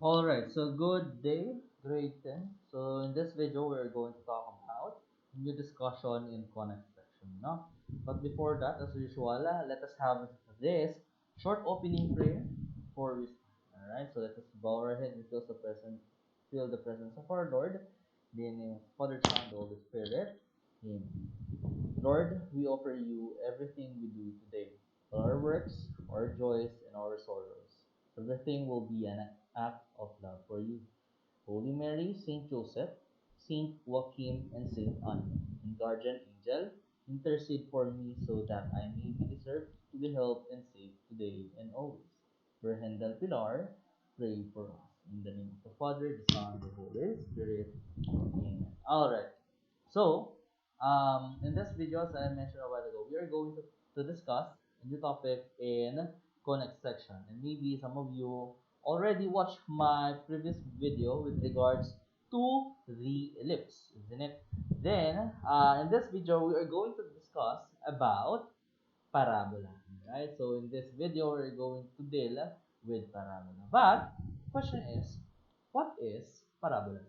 Alright, so good day, grade 10. So in this video, we're going to talk about new discussion in connect section. No? But before that, as usual, let us have this short opening prayer before we start. Alright, so let us bow our head and feel the presence of our Lord, in the name of Father, Son, and the Holy Spirit. Amen. Lord, we offer you everything we do today, our works, our joys, and our sorrows. Everything will be an act of love for you. Holy Mary, Saint Joseph, Saint Joachim, and Saint Anne, and Guardian Angel, intercede for me so that I may be deserved to be helped and saved today and always. Virgen del Pilar, pray for us. In the name of the Father, the Son, and the Holy Spirit. Amen. Alright. So, in this video, as I mentioned a while ago, we are going to discuss a new topic in connect section. And maybe some of you already watched my previous video with regards to the ellipse, isn't it? Then, in this video, we are going to discuss about parabola, right? So, in this video, we're going to deal with parabola. But, question is, what is parabola?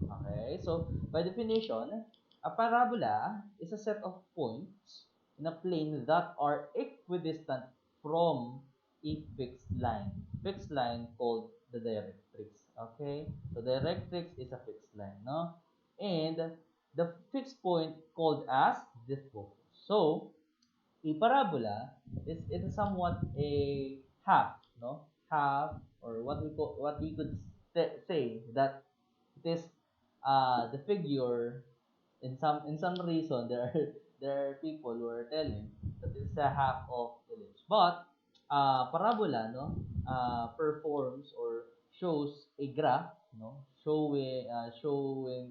Okay, so by definition, a parabola is a set of points in a plane that are equidistant from a fixed line. Fixed line called the directrix. Okay, so directrix is a fixed line, no? And the fixed point called as the focus. So a parabola is somewhat a half, no? Half, or what we could say that it is the figure. In some reason, there are people who are telling that it's a half of ellipse, but parabola, no, performs or shows a graph, no, showing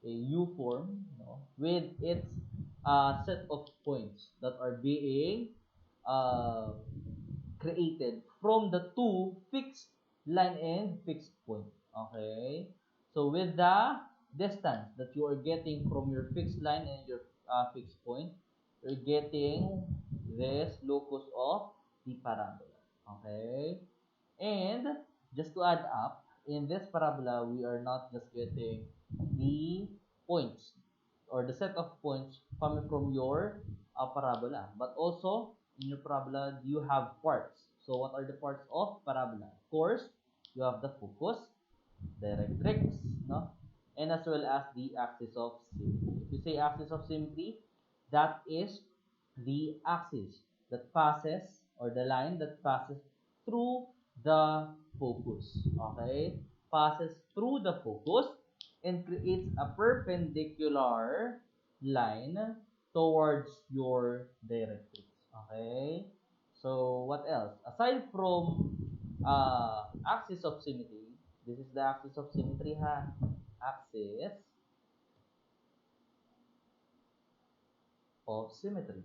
a U form, no, with its set of points that are being uh, created from the two fixed line and fixed point. Okay, so with the distance that you are getting from your fixed line and your fixed point, you're getting this locus of the parabola. Okay, and just to add up, in this parabola, we are not just getting the points or the set of points coming from your parabola, but also in your parabola, you have parts. So what are the parts of parabola? Of course, you have the focus, directrix, no? And as well as the axis of symmetry. If you say axis of symmetry, that is the axis that passes, or the line that passes through the focus. Okay? Passes through the focus and creates a perpendicular line towards your directrix. Okay? So, what else? Aside from axis of symmetry, this is the axis of symmetry, ha? Axis of symmetry.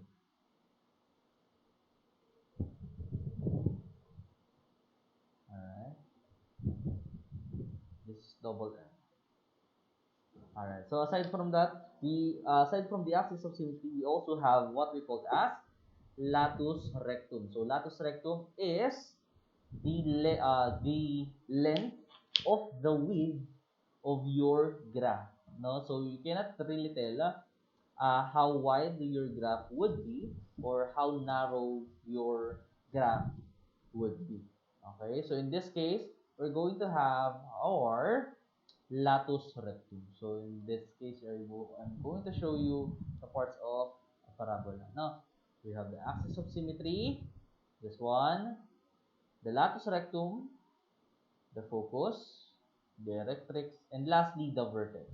Alright. This is double M. Alright. So aside from that, aside from the axis of symmetry, we also have what we call as latus rectum. So latus rectum is the length of the width of your graph. No, so you cannot really tell how wide your graph would be or how narrow your graph would be. Okay, so in this case, we're going to have our latus rectum. So in this case, I'm going to show you the parts of a parabola. Now, we have the axis of symmetry, this one, the latus rectum, the focus, the directrix, and lastly, the vertex.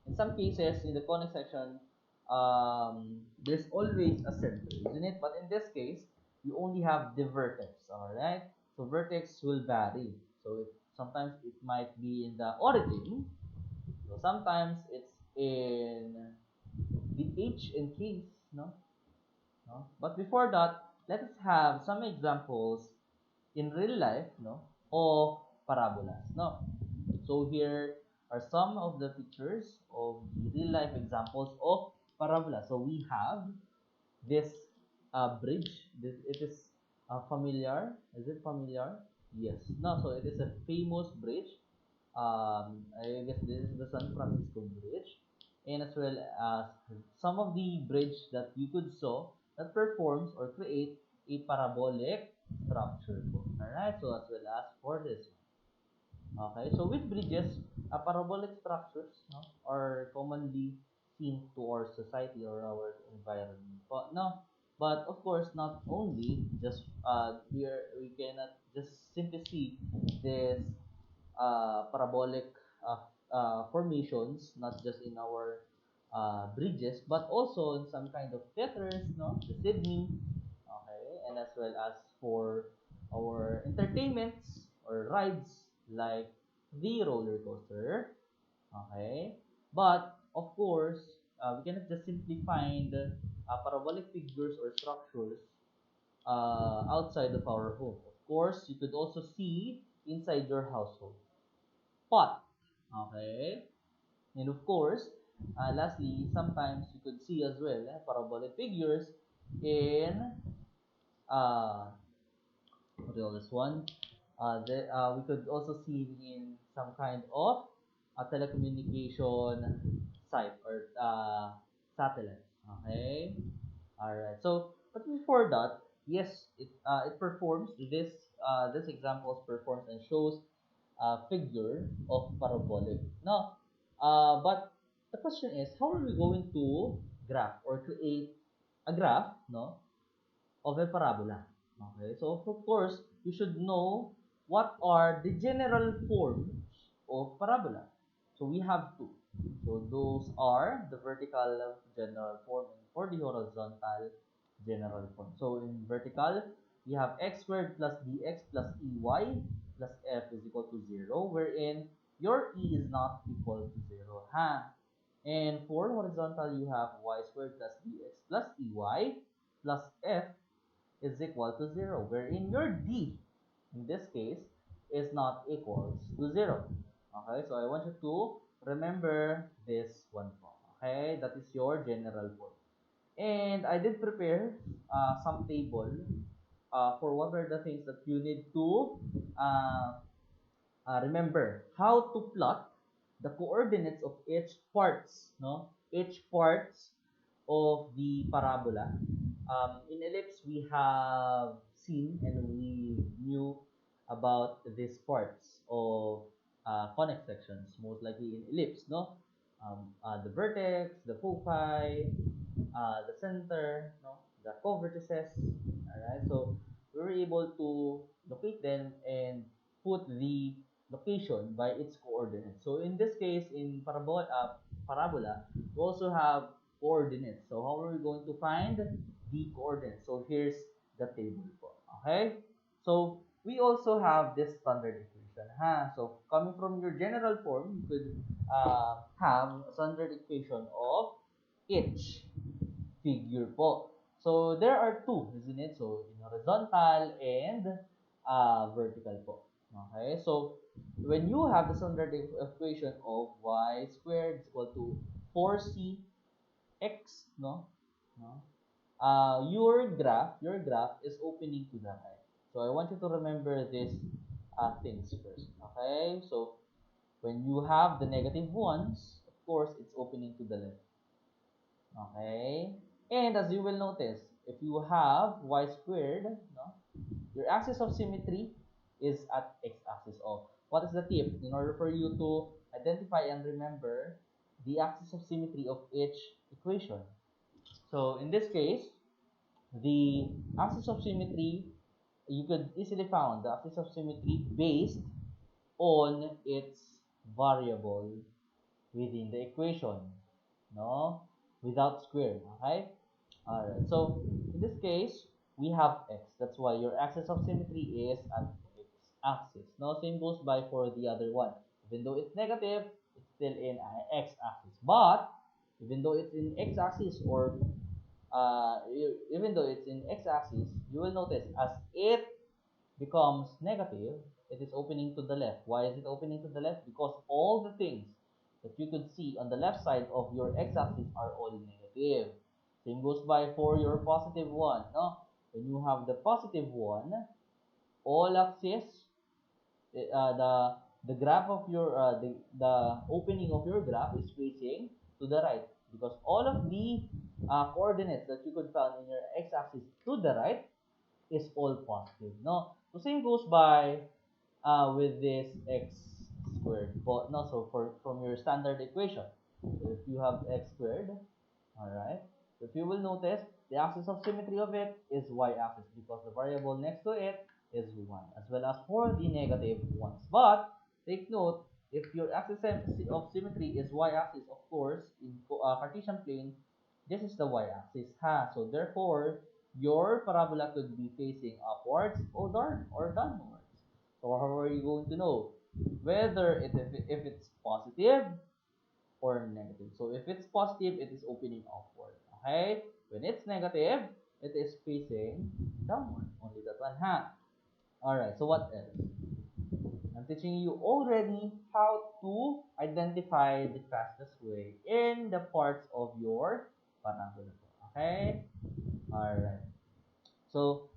In some cases, in the conic section, there's always a center, isn't it? But in this case, you only have the vertex, alright? So vertex will vary. So sometimes it might be in the origin. So sometimes it's in the H and K's, no? But before that, let us have some examples in real life, no, of parabolas, no. So here are some of the pictures of the real life examples of parabola. So we have this bridge. It is familiar. Is it familiar? Yes. No, so it is a famous bridge. I guess this is the San Francisco Bridge, and as well as some of the bridge that you could saw that performs or create a parabolic structure. Alright, so as well as for this one. Okay, so with bridges, parabolic structures no, are commonly seen to our society or our environment. But no, but of course, not only just we cannot just simply see this parabolic formations, not just in our bridges, but also in some kind of theaters, no, the Sydney, okay, and as well as for our entertainments or rides like the roller coaster, okay. But of course, we cannot just simply find parabolic figures or structures outside of our home. Of course, you could also see inside your household pot. Okay? And of course, lastly, sometimes you could see as well parabolic figures in uh, what do you call this one? We could also see in some kind of telecommunication site or satellite. Okay? Alright. So, but before that, yes, it performs this examples performs and shows figure of parabolic. Now, but the question is, how are we going to graph or create a graph, no, of a parabola? Okay, so of course, you should know what are the general forms of parabola. So we have two. So those are the vertical general form and for the horizontal general form. So in vertical, we have x squared plus dx plus ey plus f is equal to 0, wherein your e is not equal to 0. Ha. And for horizontal, you have y squared plus dx plus ey plus f is equal to 0, wherein your d, in this case, is not equals to 0. Okay, so I want you to remember this one po. Okay, that is your general form. And I did prepare some table for what are the things that you need to uh, remember. How to plot the coordinates of each parts, no? Each parts of the parabola. In ellipse, we have seen and we knew about these parts of conic sections, most likely in ellipse, no? The vertex, the foci, the center, no? The co-vertices. Alright, so we were able to locate them and put the location by its coordinates. So in this case, in parabola, we also have coordinates. So how are we going to find the coordinates? So here's the table po. Okay? So we also have this standard equation. So coming from your general form, you could have a standard equation of each figure po. So there are two, isn't it? So in horizontal and vertical po. Okay, so when you have the standard equation of y squared is equal to 4c x, no, no, your graph is opening to the right. So I want you to remember these things first. Okay, so when you have the negative ones, of course, it's opening to the left. Okay? And as you will notice, if you have y squared, no, your axis of symmetry is at x-axis of. What is the tip? In order for you to identify and remember the axis of symmetry of each equation. So in this case, the axis of symmetry, you could easily found the axis of symmetry based on its variable within the equation, no, without square. Okay, all right, so in this case we have x, that's why your axis of symmetry is at x axis. Now same goes by for the other one. Even though it's negative, it's still in x axis, but even though it's in x axis or even though it's in x axis, you will notice as it becomes negative, it is opening to the left. Why is it opening to the left? Because all the things that you could see on the left side of your x-axis are all negative. Same goes by for your positive one. No? When you have the positive one, all axes The graph of your the opening of your graph is facing to the right, because all of the coordinates that you could find in your x-axis to the right is all positive. No, so same goes by with this x squared. But no, so for from your standard equation, so if you have x squared, all right. So if you will notice, the axis of symmetry of it is y-axis because the variable next to it is 1, as well as for the negative ones. But take note, if your axis of symmetry is y-axis, of course, in Cartesian plane, this is the y-axis, ha. So therefore, your parabola could be facing upwards or downwards. So how are you going to know whether if it's positive or negative? So if it's positive, it is opening upward. Okay? When it's negative, it is facing downward. Only that one, ha. Alright, so what else? I'm teaching you already how to identify the fastest way in the parts of your parabola. Okay? Alright. So,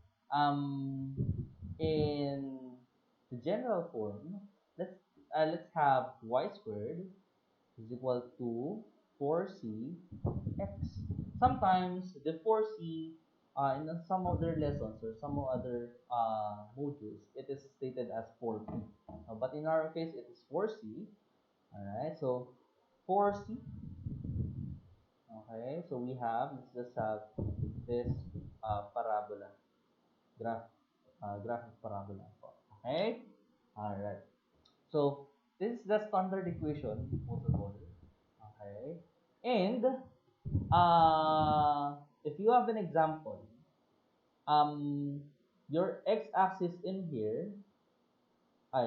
in the general form, let's have y squared is equal to 4c x. Sometimes the 4c in some other lessons or some other modules, it is stated as 4p. But in our case, it is 4c. Alright, so 4c. Okay, so let's just have this parabola, graph of parabola. Okay, alright. So this is the standard equation, most of all. Okay, and if you have an example, your x-axis in here,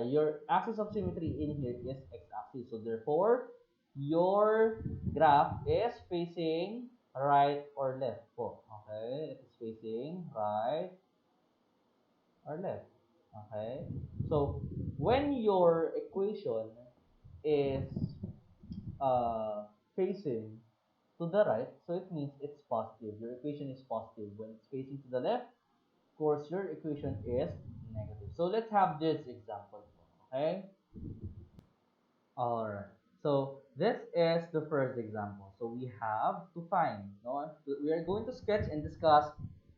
your axis of symmetry in here is x-axis. So therefore, your graph is facing right or left. Oh, okay, it is facing right or left. Okay, so when your equation is uh, facing to the right, so it means it's positive. Your equation is positive. When it's facing to the left, of course, your equation is negative. So let's have this example. Okay. All right. So this is the first example. So we have to find. No, we are going to sketch and discuss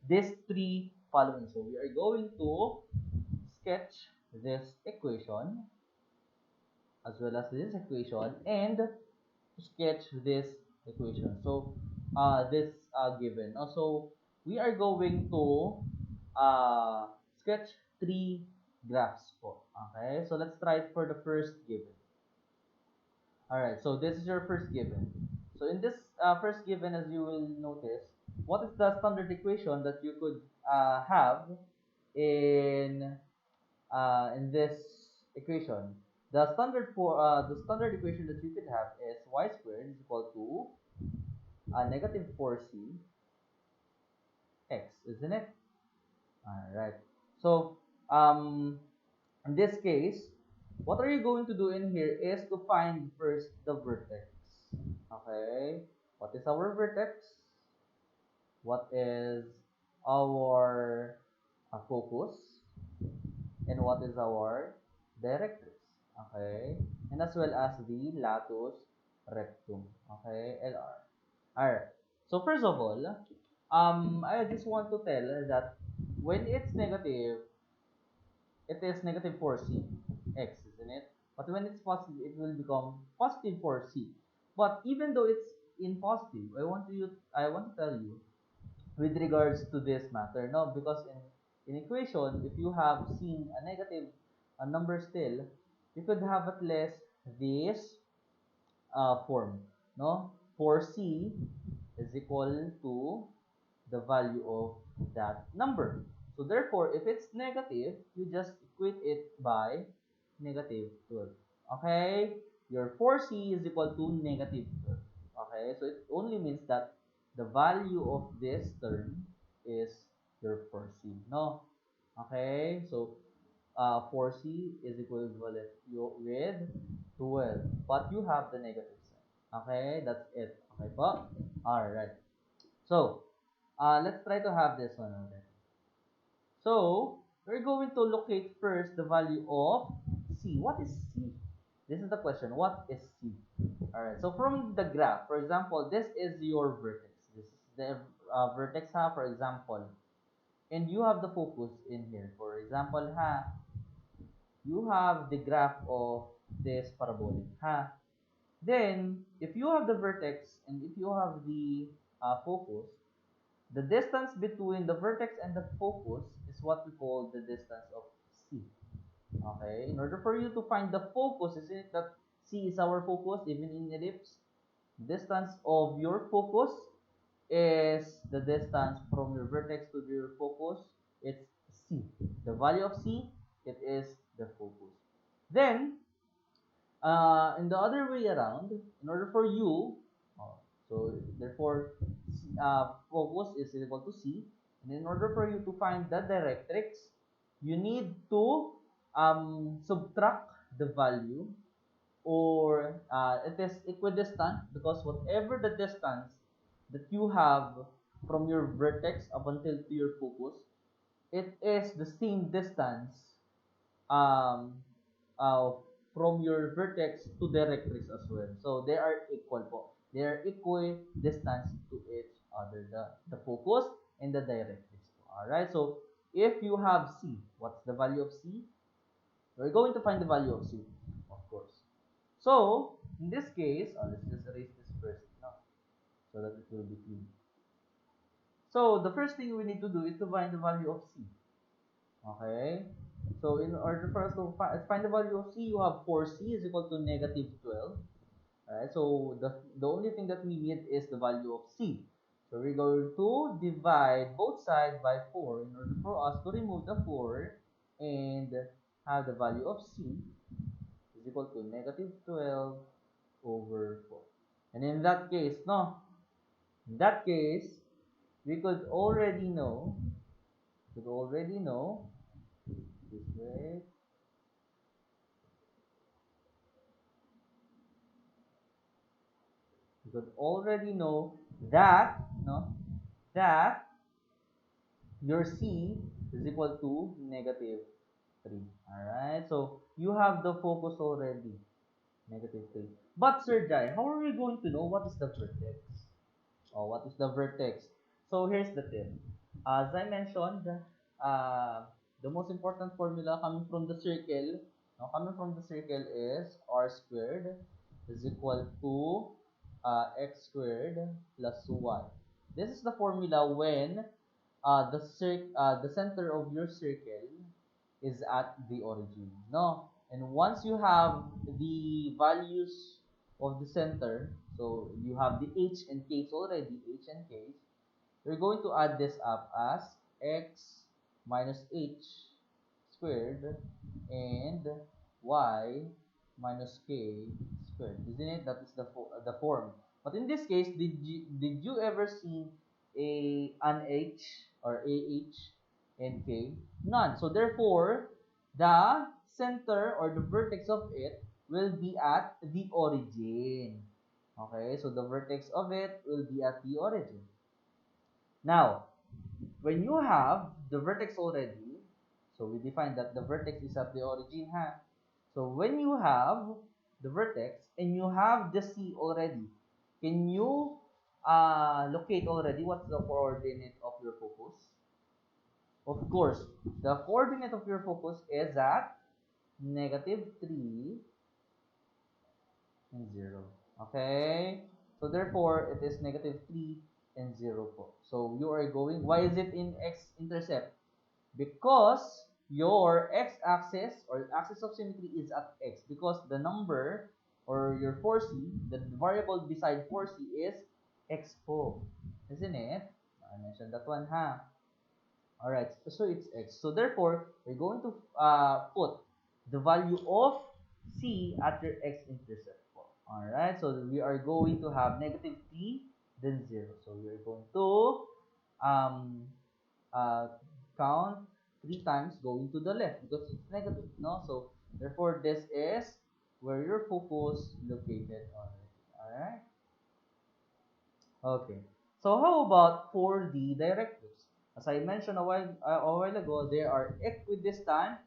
these three following. So we are going to sketch this equation as well as this equation and to sketch this equation. So this given. Also, we are going to sketch three graphs po. Okay, so let's try it for the first given. Alright, so this is your first given. So in this first given, as you will notice, what is the standard equation that you could have in this equation? The standard equation that you could have is y squared is equal to negative 4c x, isn't it? Alright. So in this case, what are you going to do in here is to find first the vertex. Okay, what is our vertex? What is our focus? And what is our directrix? Okay, and as well as the latus rectum. Okay, LR. Alright, so first of all, I just want to tell that when it's negative, it is negative 4c x, isn't it? But when it's positive, it will become positive 4c. But even though it's in positive, I want to tell you with regards to this matter, no, because in equation, if you have seen a negative number still, you could have at least this form, no? 4c is equal to the value of that number. So therefore, if it's negative, you just equate it by negative 12. Okay? Your 4c is equal to negative 12. Okay? So it only means that the value of this term is your 4c. No? Okay? So 4c is equivalent with 12. But you have the negative sign. Okay? That's it. Okay po? Alright. So, let's try to have this one already. So, we're going to locate first the value of C. What is C? This is the question. What is C? Alright, so from the graph, for example, this is your vertex. This is the vertex ha, for example. And you have the focus in here. For example, ha, you have the graph of this parabolic, ha. Then, if you have the vertex and if you have the focus, the distance between the vertex and the focus is what we call the distance of C. Okay, in order for you to find the focus, isn't it that C is our focus even in ellipse? Distance of your focus is the distance from your vertex to your focus. It's C. The value of C, it is the focus. Then, in the other way around, in order for you, so therefore, focus is equal to C. And in order for you to find the directrix, you need to subtract the value, or it is equidistant, because whatever the distance that you have from your vertex up until to your focus, it is the same distance um, uh, from your vertex to directrix as well. So they are equal po. They are equidistant to each other, the focus and the directrix. Alright, so if you have C, what's the value of C? We're going to find the value of C, of course. So, in this case, let's just erase this first, no, so that it will be clean. So, the first thing we need to do is to find the value of C. Okay? So, in order for us to find the value of C, you have 4C is equal to negative 12. Alright, so the only thing that we need is the value of C. So, we're going to divide both sides by 4 in order for us to remove the 4 and have the value of C is equal to negative 12 over 4. And in that case, no, in that case, we could already know, this way, we could already know that, no, that your C is equal to negative 3. Alright, so you have the focus already, negative 3. But Sir Jai, how are we going to know what is the vertex? Oh, what is the vertex? So here's the tip. As I mentioned, the most important formula coming from the circle, is r squared is equal to x squared plus y. This is the formula when the center of your circle is at the origin, no? And once you have the values of the center, so you have the h and k's already, you're going to add this up as x minus h squared and y minus k squared. Isn't it? That is the form. But in this case, did you ever see an h or ah and k? None. So therefore, the center or the vertex of it will be at the origin. Okay, so the vertex of it will be at the origin. Now, when you have the vertex already, so we define that the vertex is at the origin, ha? So when you have the vertex and you have the C already, can you locate already what's the coordinate of your focus? Of course, the coordinate of your focus is at negative 3 and 0. Okay? So therefore, it is negative 3 and 0 po. So you are going, why is it in x-intercept? Because your x-axis or axis of symmetry is at x, because the number or your 4c, the variable beside 4c is x po. Isn't it? I mentioned that one, ha? Alright, so it's x. So therefore, we're going to put the value of c at your x-intercept. Alright, so we are going to have negative 3, then 0. So we are going to count 3 times going to the left because it's negative, no? So therefore, this is where your focus located already. Alright? Okay. So how about for the directives? As I mentioned a while ago, they are equidistant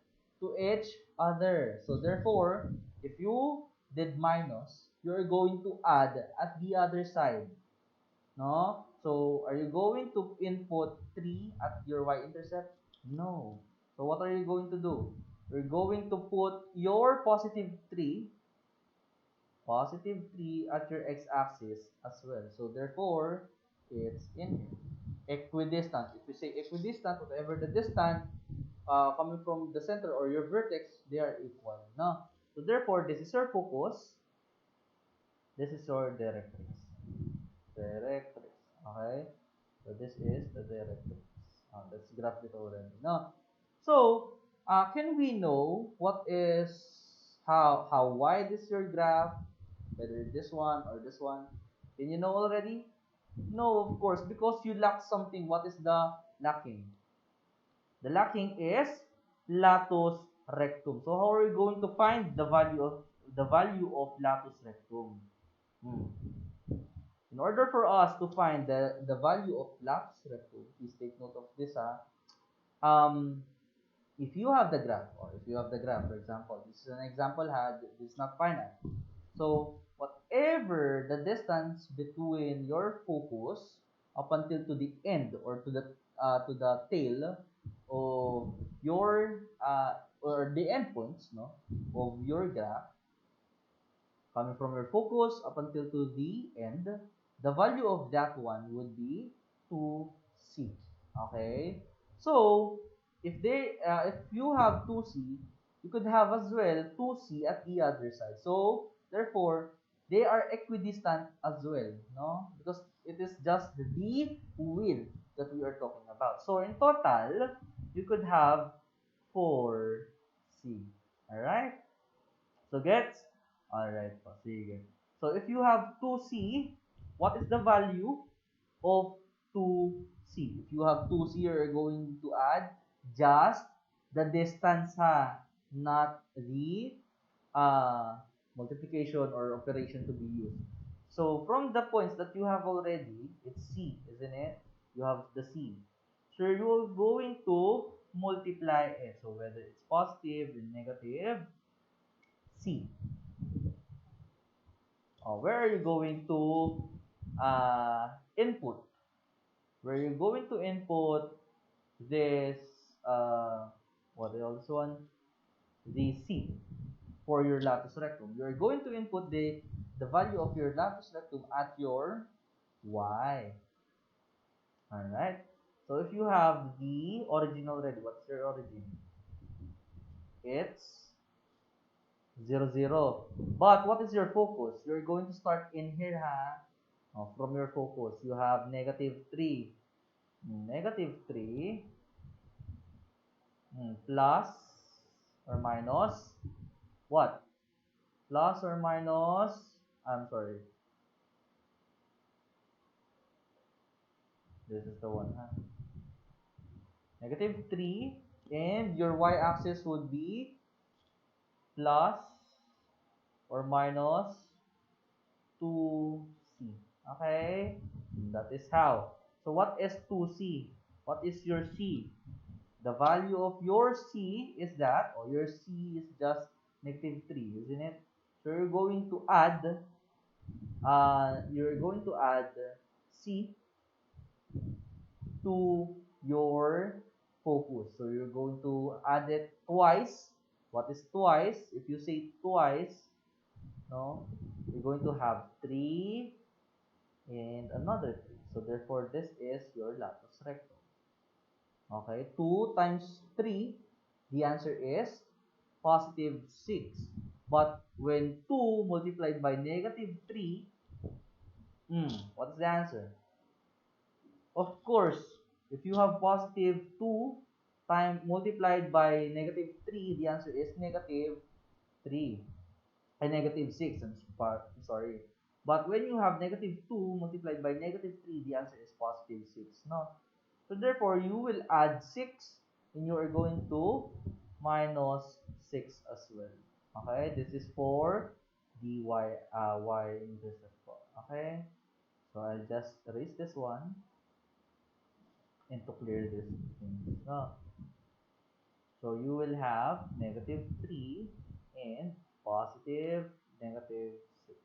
to each other. So therefore, if you did minus, you're going to add at the other side. No? So are you going to input 3 at your y-intercept? No. So what are you going to do? You're going to put your positive 3 at your x-axis as well. So therefore, it's in here. Equidistant. If you say equidistant, whatever the distance coming from the center or your vertex, they are equal. No? So therefore, this is your focus. This is your directrix. Directrix. Okay? So this is the directrix. Let's graph it already. No? So, can we know what is how wide is your graph? Whether this one or this one? Can you know already? No, of course, because you lack something. What is the lacking? The lacking is latus rectum. So how are we going to find the value of latus rectum? In order for us to find the value of latus rectum, please take note of this. If you have the graph, for example, this is an example, this is not finite. So whatever the distance between your focus up until to the end or to the tail of your or the endpoints, no, of your graph, coming from your focus up until to the end, the value of that one would be 2c. Okay? So, if you have 2c, you could have as well 2c at the other side. So, therefore, they are equidistant as well, no? Because it is just the width that we are talking about. So, in total, you could have 4c. Alright? So, gets? Alright po, sige. So, if you have 2c, what is the value of 2c? If you have 2c, you're going to add just the distance, ha, not the multiplication or operation to be used. So, from the points that you have already, it's c, isn't it? You have the c. So, you're going to multiply it. So, whether it's positive and negative, c. Where are you going to input? Where are you going to input this, what is this one? The C for your latus rectum. You're going to input the value of your latus rectum at your Y. Alright? So if you have the origin already, what's your origin? It's 0, 0. But what is your focus? You're going to start in here, ha? From your focus, you have negative 3. Negative 3 plus or minus what? Plus or minus, I'm sorry. This is the one, ha? Negative 3, and your y-axis would be plus or minus 2c. Okay? That is how. So what is 2c? What is your c? The value of your c is that, or your c is just negative 3, isn't it? So you're going to add c to your focus. So you're going to add it twice. What is twice? If you say twice, no, you're going to have 3 and another 3. So therefore, this is your latus rectum. Okay, 2 times 3, the answer is positive 6. But when 2 multiplied by negative 3, what is the answer? Of course, if you have positive 2 time multiplied by negative 3, the answer is negative 3. And negative 6, I'm sorry. But when you have negative 2 multiplied by negative 3, the answer is positive 6. No? So therefore, you will add 6 and you are going to minus 6 as well. Okay? This is for the y-intercept. Okay? So I'll just erase this one and to clear this thing. No. So you will have negative 3 and positive negative 6.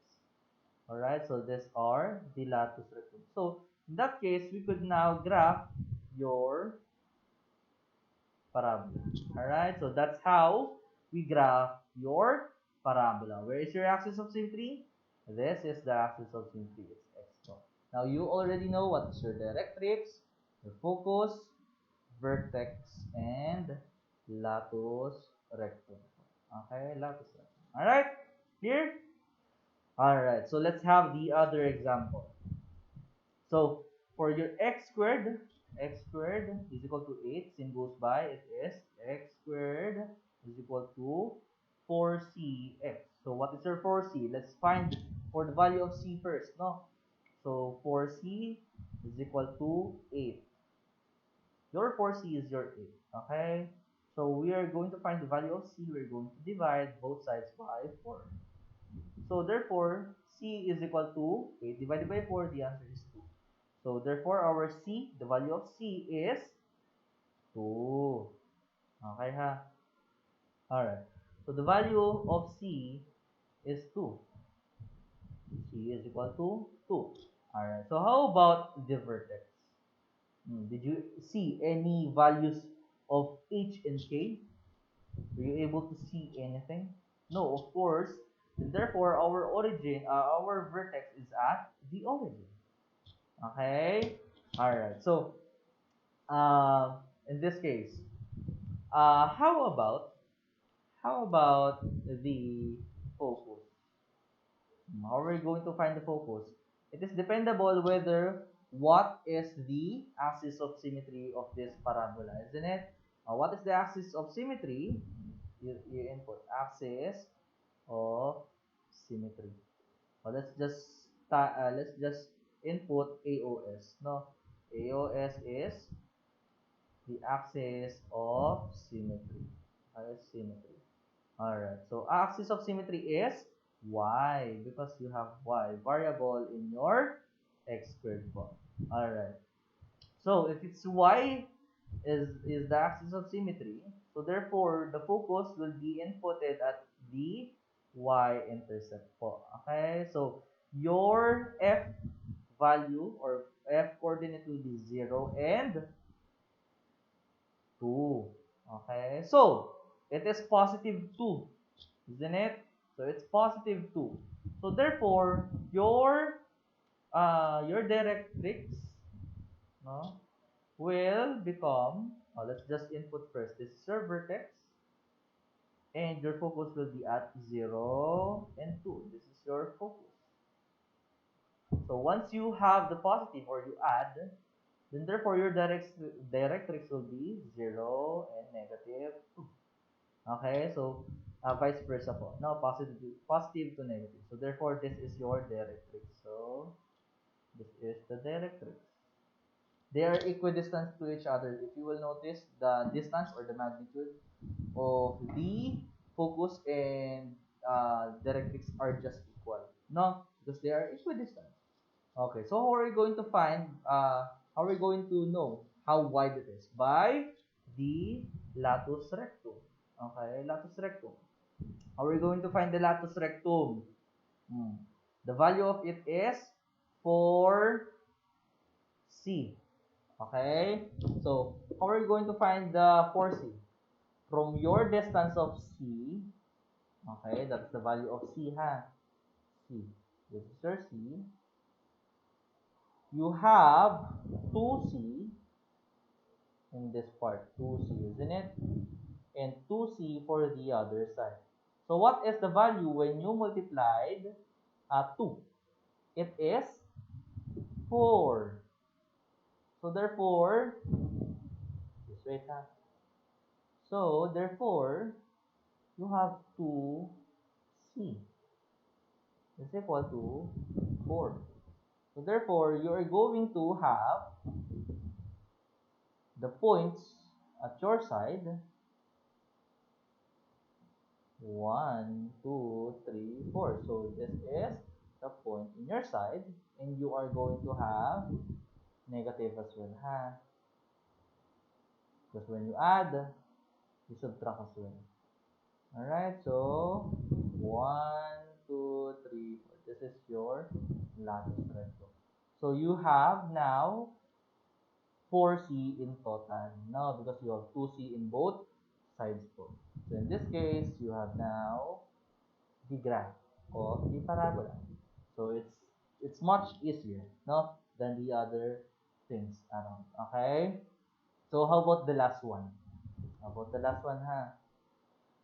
Alright, so these are the latus rectum. So in that case, we could now graph your parabola. Alright, so that's how we graph your parabola. Where is your axis of symmetry? This is the axis of symmetry. It's x. Now you already know what is your directrix, your focus, vertex, and latus rectum. Okay, latus rectum. Alright, clear? Alright, so let's have the other example. So for your x squared is equal to 8. Sin goes by, it is x squared is equal to 4cx. So what is your 4c? Let's find for the value of c first, no? So 4c is equal to 8. Your 4c is your 8, okay? So we are going to find the value of c. We're going to divide both sides by 4. So therefore, c is equal to 8 divided by 4. The answer is 2. So therefore, our c, the value of c is 2. Okay ha? Alright. So the value of c is 2. C is equal to 2. Alright. So how about the vertex? Did you see any values of h and k? Were you able to see anything? No, of course. Therefore, our origin, our vertex is at the origin. Okay? Alright. So, in this case, how about the focus? How are we going to find the focus? It is dependable whether what is the axis of symmetry of this parabola, isn't it? What is the axis of symmetry? You input axis of symmetry. Let's just input AOS. No, AOS is the axis of symmetry. Symmetry. Alright, so axis of symmetry is y because you have y variable in your x squared form. Alright, so if it's y is the axis of symmetry, so therefore the focus will be inputted at the y-intercept po. Okay, so your f value or f coordinate will be 0 and 2. Okay, so it is positive 2, isn't it? So it's positive 2. So therefore, your directrix, no, will become, let's just input first. This is your vertex, and your focus will be at 0 and 2. This is your focus. So once you have the positive or you add, then therefore your directrix will be 0 and negative 2. Okay, so vice versa po. Now positive to negative. So therefore this is your directrix. So this is the directrix. They are equidistant to each other. If you will notice, the distance or the magnitude of the focus and directrix are just equal. No, because they are equidistant. Okay, so how are we going to find, how are we going to know how wide it is? By the latus rectum. Okay, latus rectum. How are we going to find the latus rectum? The value of it is 4c. Okay, so how are we going to find the 4c? From your distance of c, okay, that's the value of c, ha? C. This is your c. You have 2c in this part, 2c, isn't it? And 2c for the other side. So what is the value when you multiplied 2? It is 4. So therefore, just wait ha. So therefore, you have 2c is equal to 4. So therefore, you are going to have the points at your side 1, 2, 3, 4. So this is the point in your side, and you are going to have negative as well, ha? Because when you add, You subtract as well. Alright, so 1, 2, 3, 4. This is your latus rectum. So you have now 4C in total. Now, because you have 2C in both sides po. So in this case, you have now the graph of the parabola. So it's much easier, no, than the other things around. Okay? So how about the last one? How about the last one, ha?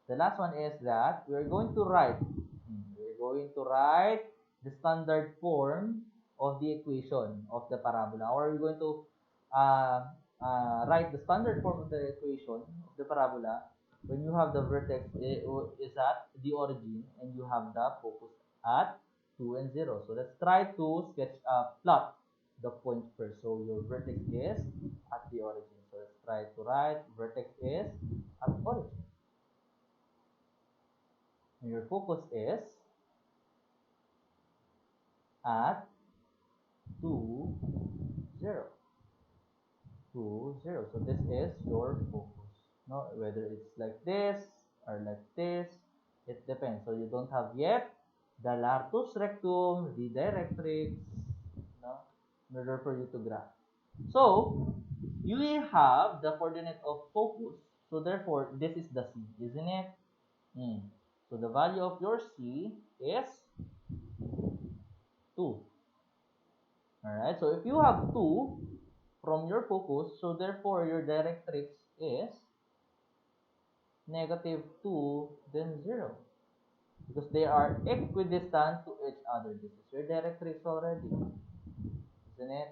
The last one is that we're going to write the standard form of the equation of the parabola. Or we're going to write the standard form of the equation of the parabola when you have the vertex is at the origin and you have the focus at 2 and 0. So let's try to plot the point first. So your vertex is at the origin. So let's try to write vertex is at origin. And your focus is at 2, 0. 2, 0. So this is your focus. No, whether it's like this or like this, it depends. So you don't have yet the latus rectum, the directrix, no, in order for you to graph. So you will have the coordinate of focus. So therefore, this is the C, isn't it? So the value of your C is 2. Alright, so if you have 2 from your focus, so therefore your directrix is -2, then 0. Because they are equidistant to each other. This is your directrix already. Isn't it?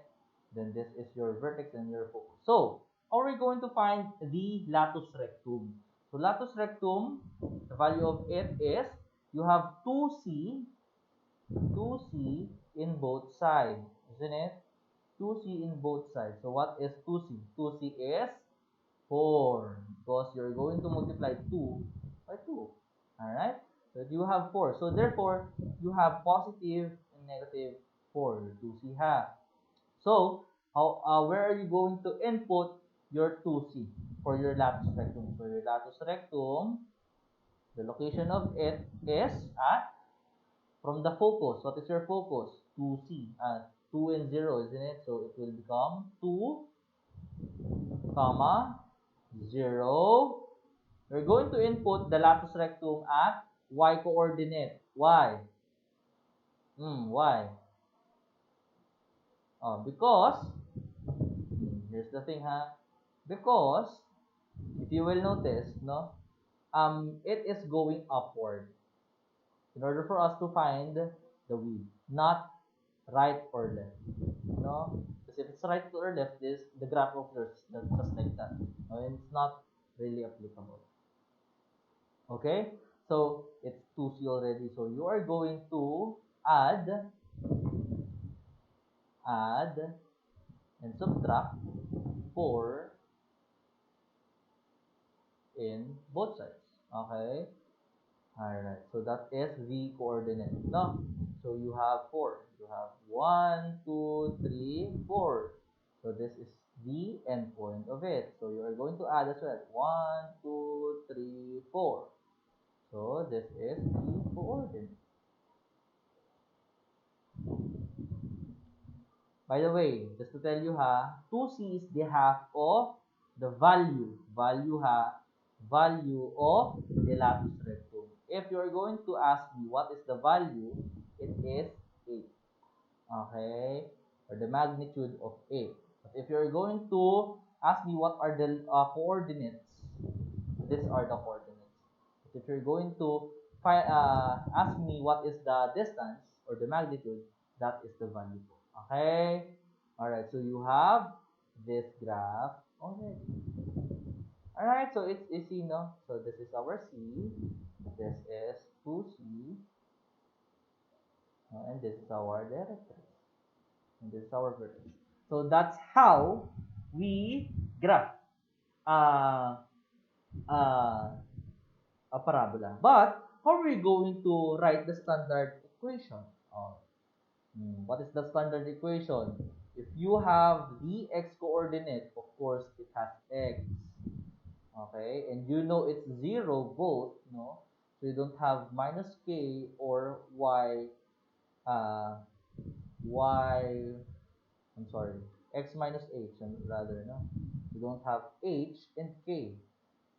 Then this is your vertex and your focus. So, how are we going to find the latus rectum? So, latus rectum, the value of it is, you have 2C in both sides, isn't it? 2C in both sides. So what is 2C? 2C is 4 because you're going to multiply 2 by 2. Alright? So you have 4. So therefore, you have positive and negative 4. 2C ha. So, where are you going to input your 2C for your latus rectum? So your latus rectum, the location of it is at from the focus. What is your focus? 2C. 2 and 0, isn't it? So it will become 2, comma, 0. We're going to input the latus rectum at y coordinate. Why? Why? Because, here's the thing, ha? Because, if you will notice, no, it is going upward. In order for us to find the width, not right or left. No? Because if it's right or left, this the graph of yours is just like that. No? And it's not really applicable. Okay? So, it's 2C already. So, you are going to add, and subtract 4 in both sides. Okay? Alright, so that is the coordinate. No? So you have 4. You have 1, 2, 3, 4. So this is the endpoint of it. So you are going to add as well. 1, 2, 3, 4. So this is the coordinate. By the way, just to tell you ha, 2C is the half of the value of the latus rectum. If you are going to ask me what is the value, it is 8. Okay? Or the magnitude of 8. But if you're going to ask me what are the coordinates, these are the coordinates. But if you're going to ask me what is the distance or the magnitude, that is the value. Okay? Alright, so you have this graph already. Alright, so it's easy, no? So this is our C, this is 2C, and this is our directrix, and this is our vertex. So that's how we graph uh, a parabola. But how are we going to write the standard equation? What is the standard equation? If you have the x coordinate, of course, it has x. Okay, and you know it's 0 both, no? So you don't have minus k or uh, y, I'm sorry, x minus h, and rather, no? You don't have h and k.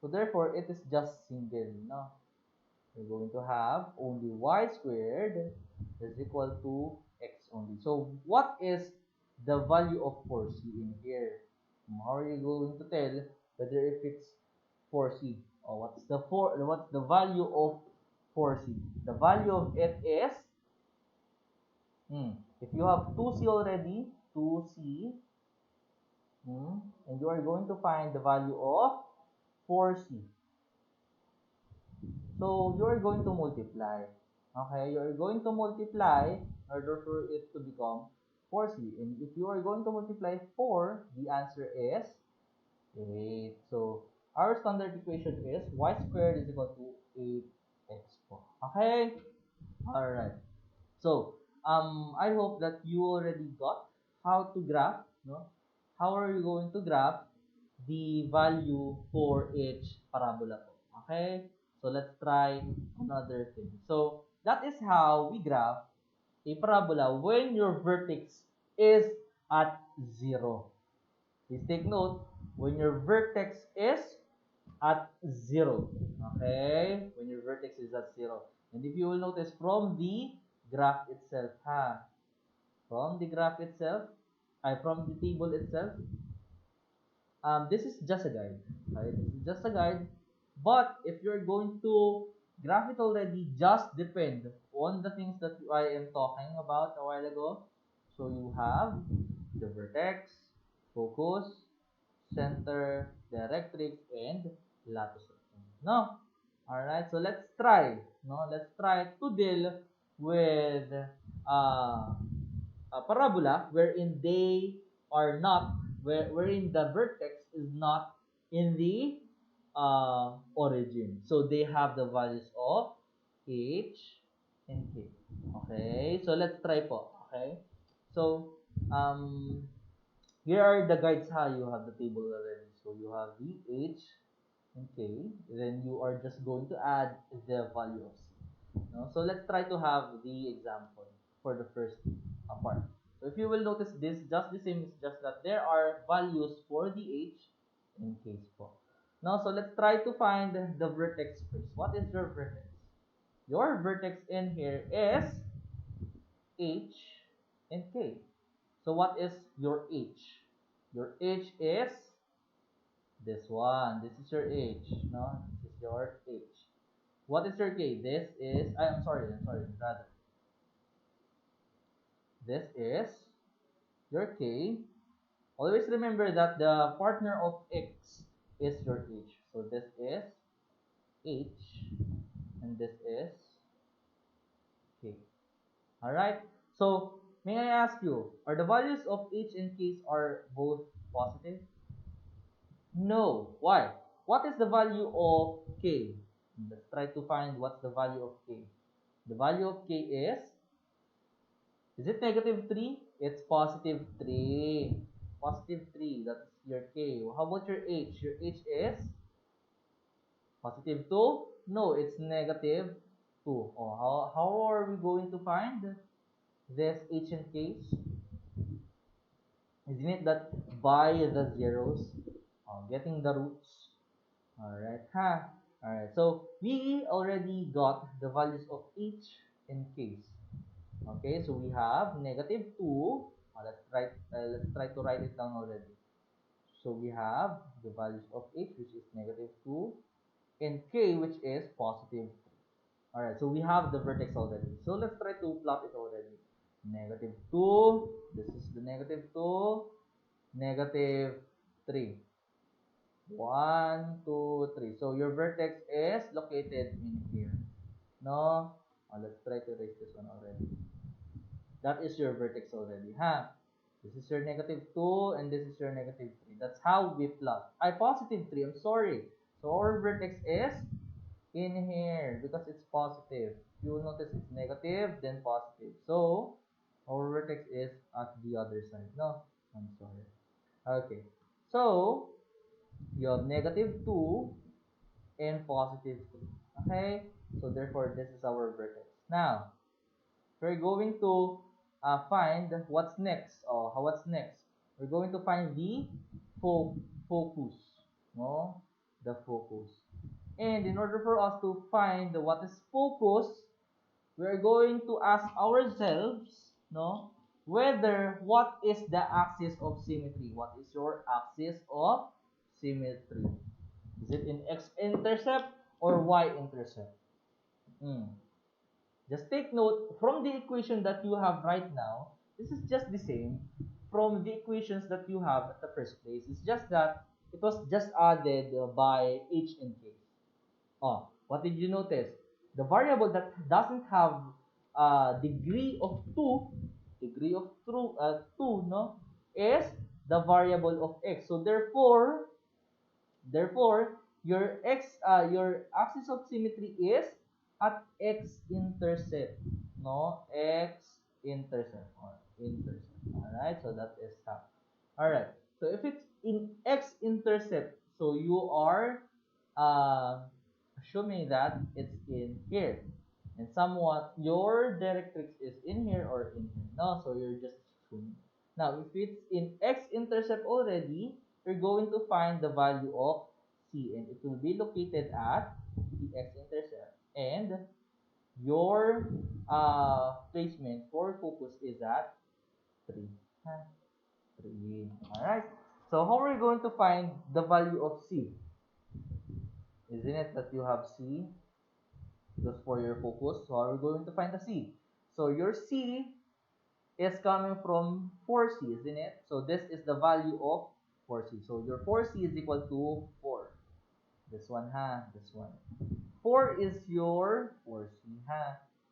So therefore, it is just single, no? We're going to have only y squared is equal to x only. So what is the value of 4c in here? How are you going to tell whether if it's 4c? Or what's the value of 4c? The value of it is, if you have 2c already, 2c, and you are going to find the value of 4c. So you're going to multiply. Okay, you're going to multiply in order for it to become 4c. And if you are going to multiply 4, the answer is 8. So our standard equation is y squared is equal to 8x. Okay? Alright. So I hope that you already got how to graph, no? How are you going to graph the value for each parabola po? Okay? So let's try another thing. So that is how we graph a parabola when your vertex is at 0. Please take note, when your vertex is at 0. Okay? When your vertex is at 0. And if you will notice from the graph itself, from the graph itself, from the table itself, this is just a guide. Right? This is just a guide. But if you're going to graph it already, just depend on the things that I am talking about a while ago. So you have the vertex, focus, center, directrix, and latus. No? Alright, so let's try. No, let's try to deal with uh, a parabola wherein they are not, wherein the vertex is not in the origin. So they have the values of h and k. Okay, so let's try po. Okay, so here are the guides. You have the table already. So you have the h and k. Then you are just going to add the value of c. No? So let's try to have the example for the first part. So if you will notice this, just the same, it's just that there are values for the h and k po. Now, so let's try to find the vertex first. What is your vertex? Your vertex in here is h and k. So what is your h? Your h is this one. This is your h. No, this is your h. What is your k? This is, I'm sorry, rather. This is your k. Always remember that the partner of x is your h. So this is h, and this is k. Alright? So, may I ask you, are the values of h and k are both positive? No. Why? What is the value of k? Let's try to find what's the value of k. The value of k is it negative 3? It's positive 3. Positive 3, that's your k. How about your h? Your h is positive 2? No, it's negative 2. Oh, how are we going to find this h and k's? Isn't it that by the zeros? Getting the roots. Alright, Alright, so we already got the values of h and k's. Okay, so we have negative 2. Let's try to write it down already. So we have the values of h, which is negative 2, and k, which is positive 3. Alright, so we have the vertex already. So let's try to plot it already. Negative 2, this is the negative 2, negative 3. 1, 2, 3. So your vertex is located in here. No? Let's try to erase this one already. That is your vertex already, This is your negative 2, and this is your negative 3. That's how we plot. Positive 3, I'm sorry. So our vertex is in here because it's positive. You will notice it's negative, then positive. So our vertex is at the other side. No, I'm sorry. Okay. So You have negative 2 and positive 3. Okay? So therefore, this is our vertex. Now, we're going to find what's next. What's next? We're going to find the focus. No? The focus. And in order for us to find what is focus, we're going to ask ourselves, no, whether what is the axis of symmetry? What is your axis of symmetry? Is it in x-intercept or y-intercept? Just take note from the equation that you have right now. This is just the same from the equations that you have at the first place. It's just that it was just added by h and k. Oh, what did you notice? The variable that doesn't have degree of 2, no, is the variable of x. So therefore, your axis of symmetry is at x-intercept, no, x-intercept or intercept. All right, so that is how. All right, so if it's in x-intercept, so you are uh, assuming that it's in here, and somewhat your directrix is in here or in here. No, so you're just assuming. Now, if it's in x-intercept already, you're going to find the value of C, and it will be located at the x-intercept, and your placement for focus is at 3. 3. Alright, so how are we going to find the value of C? Isn't it that you have C just for your focus? So how are we going to find the C? So your C is coming from 4C, isn't it? So this is the value of 4C. So your 4C is equal to 4. This one, this one. 4 is your 4C,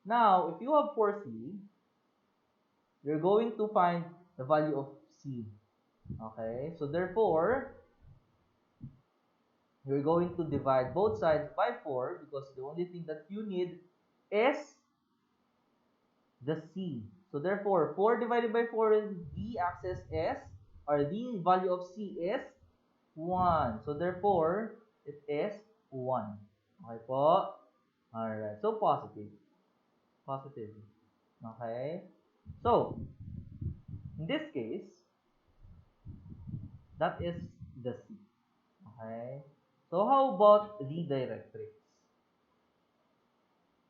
Now, if you have 4C, you're going to find the value of C. Okay? So therefore, you're going to divide both sides by 4 because the only thing that you need is the C. So therefore, 4 divided by 4 is the axis is, or the value of C is 1. So therefore, it is 1. Okay po? Alright. So positive. Positive. Okay? So, in this case, that is the C. Okay? So how about the directrix?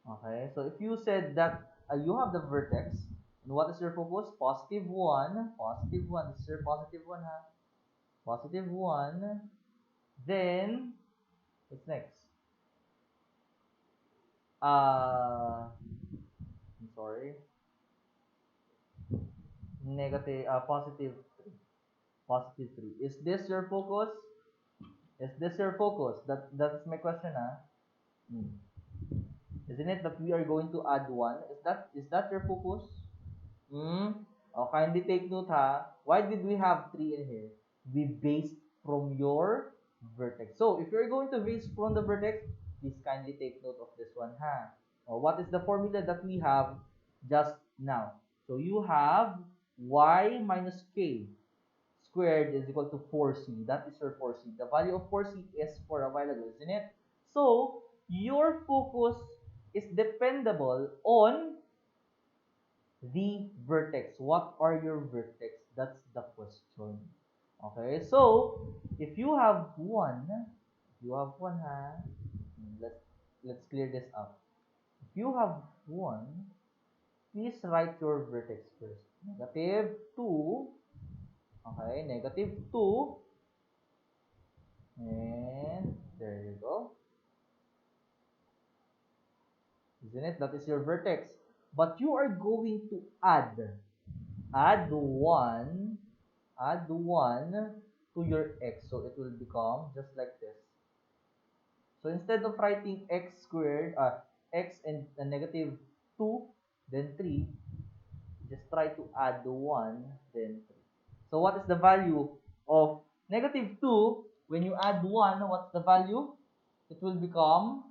Okay? So if you said that you have the vertex, and what is your focus? Positive 1. Positive 1. This is your positive 1, Positive 1. Then, what's next? I'm sorry. Negative, positive 3. Positive 3. Is this your focus? Is this your focus? That's my question, Isn't it that we are going to add 1? Is that your focus? Oh, kindly take note, Why did we have 3 in here? We based from your vertex. So if you're going to base from the vertex, please kindly take note of this one, what is the formula that we have just now? So you have y minus k squared is equal to 4c. That is your 4c. The value of 4c is for a while ago, isn't it? So your focus is dependable on the vertex. What are your vertex? That's the question. Okay, so if you have one, let's clear this up. If you have one, please write your vertex first. Negative 2. Okay, negative 2. And there you go. Isn't it? That is your vertex. But you are going to add 1 to your x. So it will become just like this. So instead of writing x squared, x and negative 2, then 3, just try to add 1, then 3. So what is the value of negative 2? When you add 1, what's the value? It will become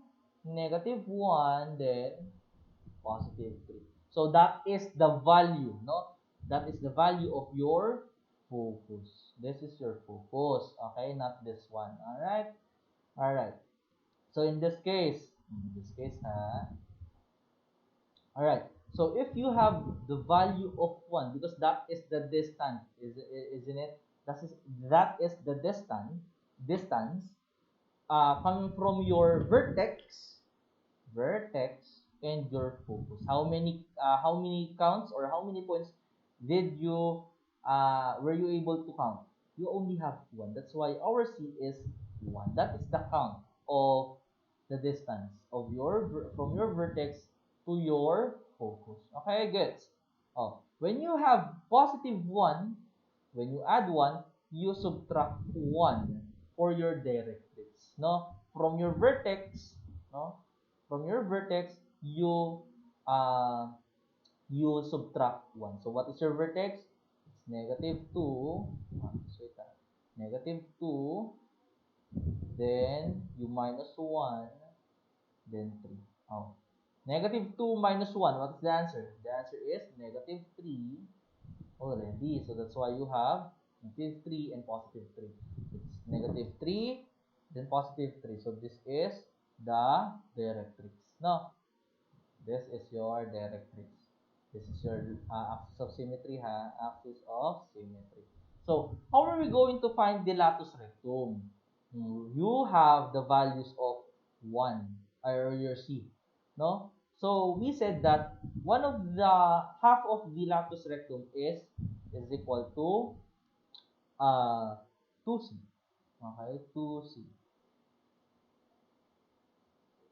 negative 1, then positive 3. So that is the value, no? That is the value of your focus. This is your focus, okay? Not this one, alright? Alright. So in this case, alright. So if you have the value of 1, because that is the distance, isn't it? That is the distance coming from your vertex and your focus. How many counts or how many points did you were you able to count? You only have one. That's why our C is 1. That is the count of the distance of from your vertex to your focus. Okay, good. When you have positive 1, when you add 1, you subtract 1 for your directrix. No, from your vertex, no, from your vertex, uh you subtract 1. So what is your vertex? It's -2. Wait, -2, then you minus 1, then 3. -2 minus 1, what is the answer? The answer is -3 already. So that's why you have -3 and +3. It's -3, then +3. So this is the directrix. No, this is your directrix. This is your axis of symmetry, axis of symmetry. So how are we going to find the latus rectum? You have the values of 1 or your C, no? So we said that one of the half of the latus rectum is equal to 2C. Okay, 2C.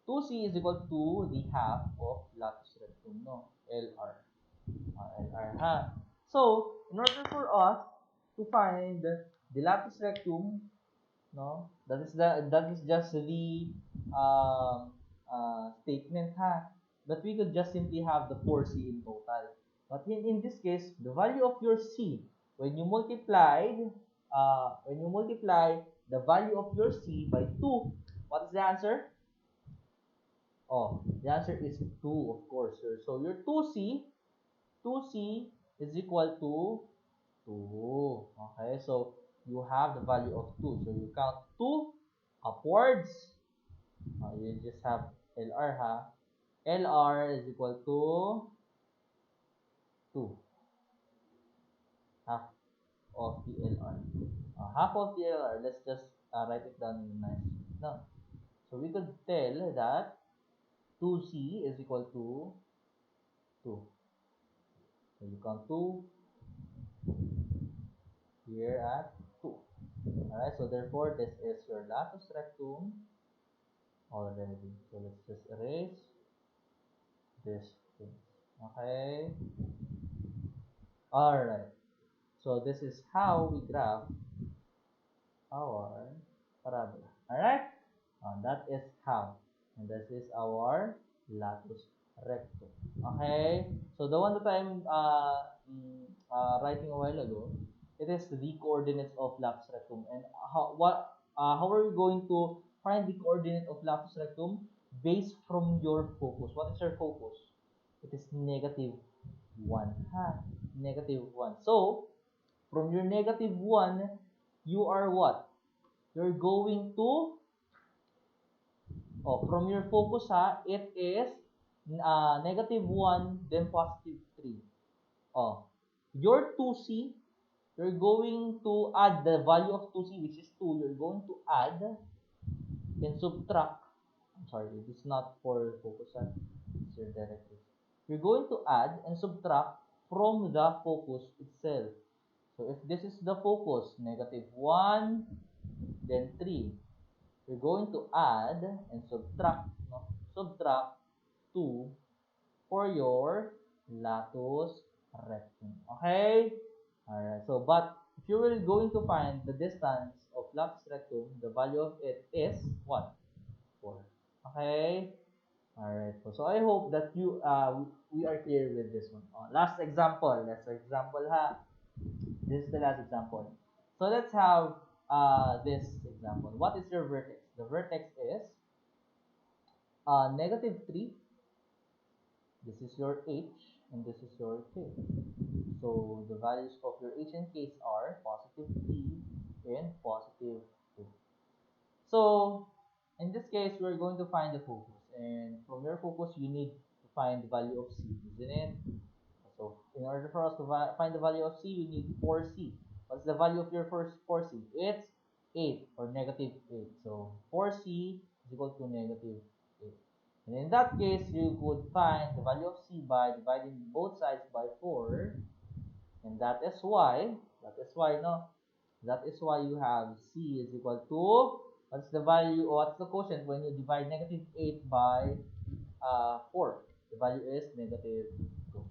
2C is equal to the half of latus rectum, no? LR. LR, ha? So, in order for us to find the latus rectum, no, that is just the statement, ha? But we could just simply have the 4C in total. But in this case, the value of your C, when you multiply the value of your C by 2, what is the answer? The answer is 2, of course, sir. So your 2C is equal to 2. Okay, so you have the value of 2. So you count 2 upwards. You just have LR, ha? LR is equal to 2. Half of the LR. Half of the LR, let's just write it down nice. No. So we could tell that 2C is equal to 2. So you count 2 here at 2. Alright, so therefore this is your latus rectum already. So let's just erase this thing. Okay. Alright. So this is how we graph our parabola. Alright? That is how. And this is our latus rectum. Okay? So the one that I'm writing a while ago, it is the coordinates of latus rectum. And how are we going to find the coordinate of latus rectum? Based from your focus. What is your focus? It is -1. -1. So, from your -1, you are what? You're going to, from your focus, it is -1, then +3. Your 2C, you're going to add the value of 2C, which is 2. You're going to add and subtract. I'm sorry, this is not for focus, it's your directrix. You're going to add and subtract from the focus itself. So if this is the focus, -1, then 3. You're going to add and subtract 2 for your latus rectum. Okay? Alright, so but if you were going to find the distance of latus rectum, the value of it is what? 4. Okay? Alright, so I hope that we are clear with this one. Last example, ha. This is the last example. So let's have this example. What is your vertex? The vertex is -3. This is your H, and this is your K. So the values of your H and K's are positive 3 and positive 2. So in this case, we're going to find the focus. And from your focus, you need to find the value of C, isn't it? So in order for us to find the value of C, you need 4C. What's the value of your first 4C? It's 8 or negative 8. So 4C is equal to negative 8. And in that case, you could find the value of C by dividing both sides by 4. And that is why you have C is equal to, what's the value, or what's the quotient when you divide negative 8 by 4? The value is negative 2.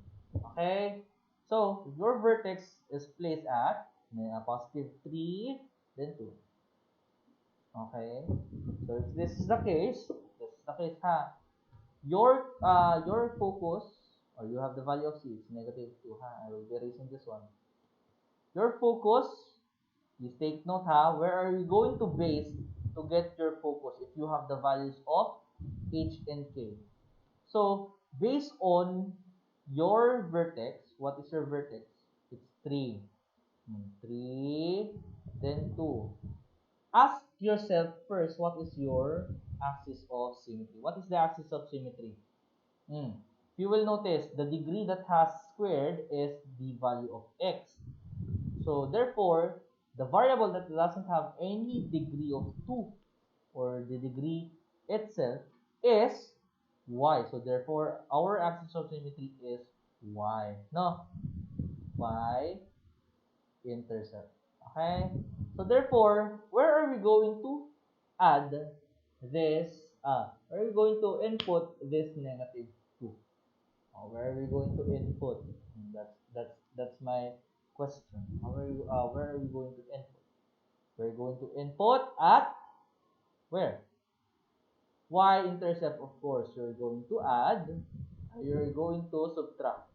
Okay? So, your vertex is placed at positive 3, then 2. Okay? So, if this is the case, your focus, or you have the value of C, it's negative 2, I will be erasing this one. Your focus, please take note, where are you going to base to get your focus if you have the values of H and K? So, based on your vertex, what is your vertex? It's 3. 3, then 2. Ask yourself first, what is your axis of symmetry? What is the axis of symmetry? You will notice the degree that has squared is the value of x. So therefore, the variable that doesn't have any degree of 2 or the degree itself is y. So therefore, our axis of symmetry is y. No, y intercept. Okay? So therefore, where are we going to add this? Where are we going to input this negative 2? Where are we going to input? That's my question. Where are we going to input? We're going to input at where? Y-intercept, of course. You're going to add. You're going to subtract.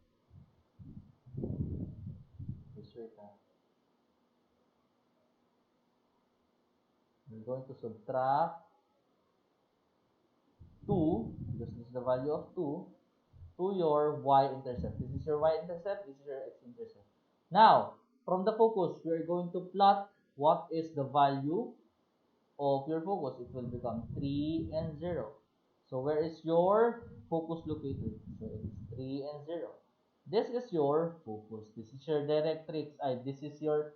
You're going to subtract 2, because this is the value of 2, to your y-intercept. This is your y-intercept, this is your x-intercept. Now, from the focus, we're going to plot what is the value of your focus. It will become 3 and 0. So where is your focus located? So it's 3 and 0. This is your focus. This is your directrix. This is your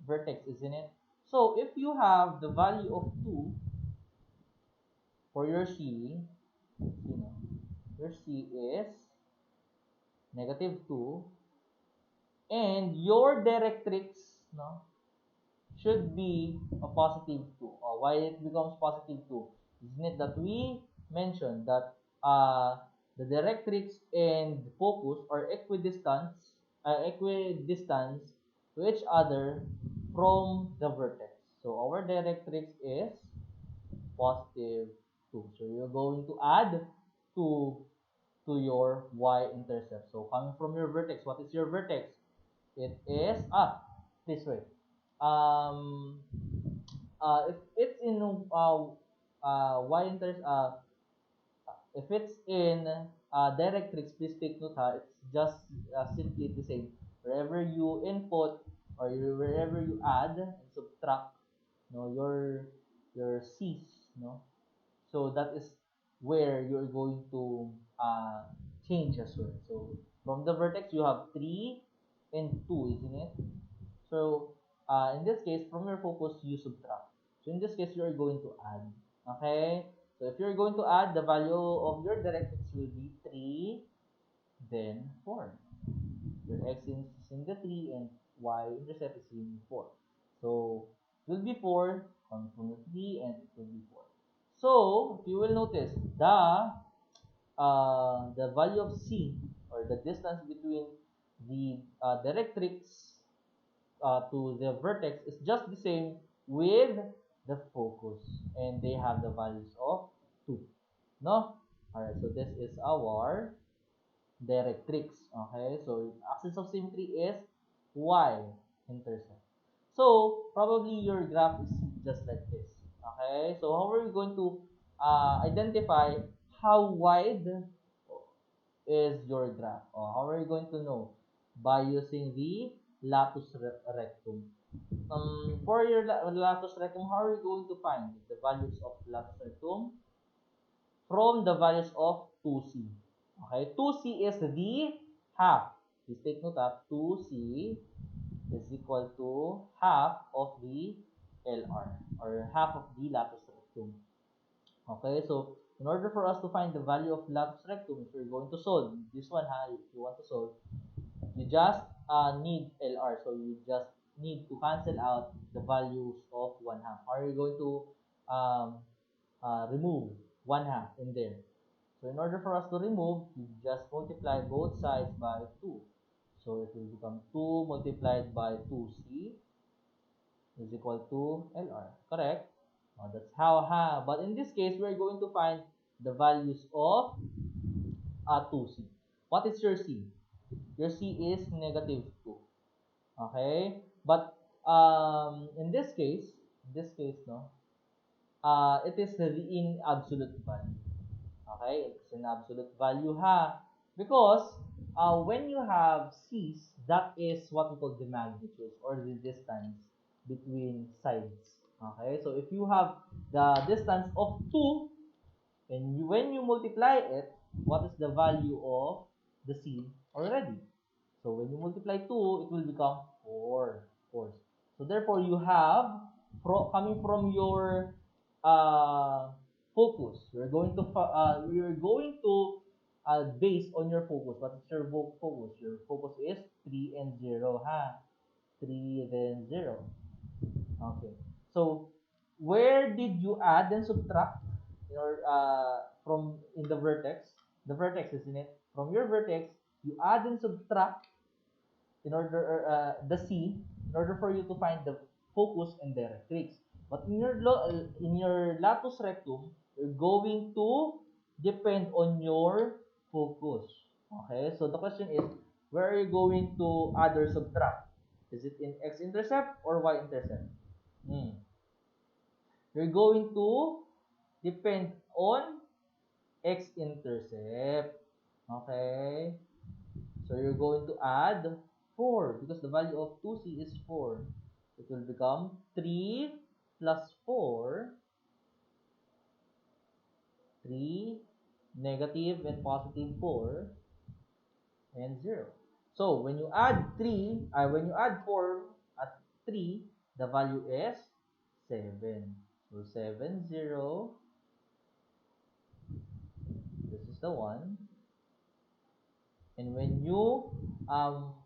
vertex, isn't it? So if you have the value of 2 for your C, your C is negative 2, and your directrix, should be a positive 2. Why it becomes positive 2? Isn't it that we mentioned that the directrix and focus are equidistant to each other from the vertex. So our directrix is positive 2. So you're going to add 2 to your y-intercept. So coming from your vertex, what is your vertex? It is, this way. If it's in y-intercept, if it's in directrix, please take note, it's just simply the same. Wherever you input or wherever you add and subtract, your C's, so that is where you're going to change as well. So from the vertex, you have 3 and 2, isn't it? So in this case, from your focus, you subtract. So in this case, you're going to add. Okay? So if you're going to add, the value of your directrix will be 3, then 4. Your x is in the 3 and y-intercept is in 4. So it will be 4, come from the 3, and it will be 4. So if you will notice, the value of C, or the distance between the directrix to the vertex, is just the same with the focus, and they have the values of 2. Alright, so this is our directrix. Okay, so axis of symmetry is y-intercept. So probably your graph is just like this. Okay, so how are we going to identify how wide is your graph? Or how are you going to know by using the latus rectum. For your latus rectum, how are you going to find the values of latus rectum? From the values of 2c. Okay, 2c is the half. Please take note of 2c is equal to half of the LR, or half of the latus rectum. Okay, so in order for us to find the value of latus rectum, if you're going to solve this one, if you want to solve, you just need LR. So you just need to cancel out the values of 1/2. How are you going to um, remove 1/2 in there? So in order for us to remove, you just multiply both sides by 2. So it will become 2 multiplied by 2c is equal to LR. Correct? That's how, but in this case, we're going to find the values of 2c. What is your c? Your c is negative 2. Okay? But in this case, no, it is in absolute value. Okay? It's an absolute value, because when you have c's, that is what we call the magnitude or the distance between sides. Okay? So if you have the distance of 2, and when you multiply it, what is the value of the c already? So when you multiply 2, it will become 4, of course. So therefore, you have, coming from your focus, base on your focus. What is your focus? Your focus is 3 and 0, 3 then 0. Okay. So where did you add and subtract your from in the vertex? The vertex, isn't it? From your vertex, you add and subtract in order the C in order for you to find the focus and directrix. But in your latus rectum, you're going to depend on your focus. Okay, so the question is, where are you going to add or subtract? Is it in x-intercept or y-intercept? You're going to depend on x-intercept. Okay, so you're going to add 4 because the value of 2c is 4. It will become 3 plus 4, 3, negative and positive 4, and 0. So when you add 4 at 3, the value is 7. So 7, 0, this is the one. And when you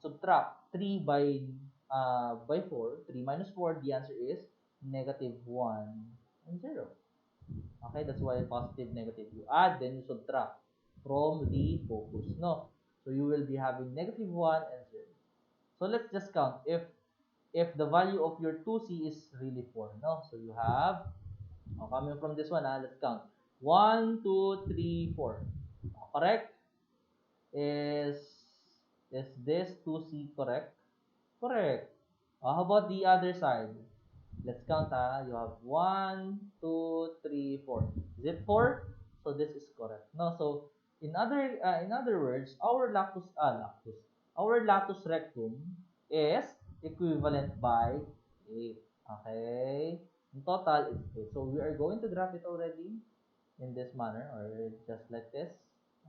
subtract 3 by 4, 3 minus 4, the answer is negative 1 and 0. Okay, that's why positive, negative. You add, then you subtract from the focus, no? So you will be having negative 1 and 0. So let's just count if the value of your 2c is really 4, no? So you have, coming from this one, let's count. 1, 2, 3, 4. Correct? Is this 2c correct? Correct. How about the other side? Let's count. You have 1, 2, 3, 4. Is it 4? So this is correct. No. So in other words, our latus rectum is equivalent by 8. Okay. In total, it's 8. So we are going to graph it already in this manner, or just like this.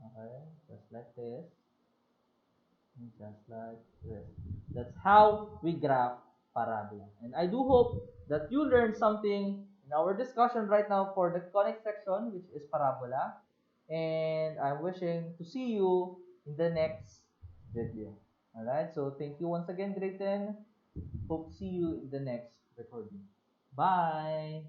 Okay, just like this. Just like this. That's how we graph parabola. And I do hope that you learned something in our discussion right now for the conic section, which is parabola. And I'm wishing to see you in the next video. Alright, so thank you once again, grade 10. Hope to see you in the next recording. Bye!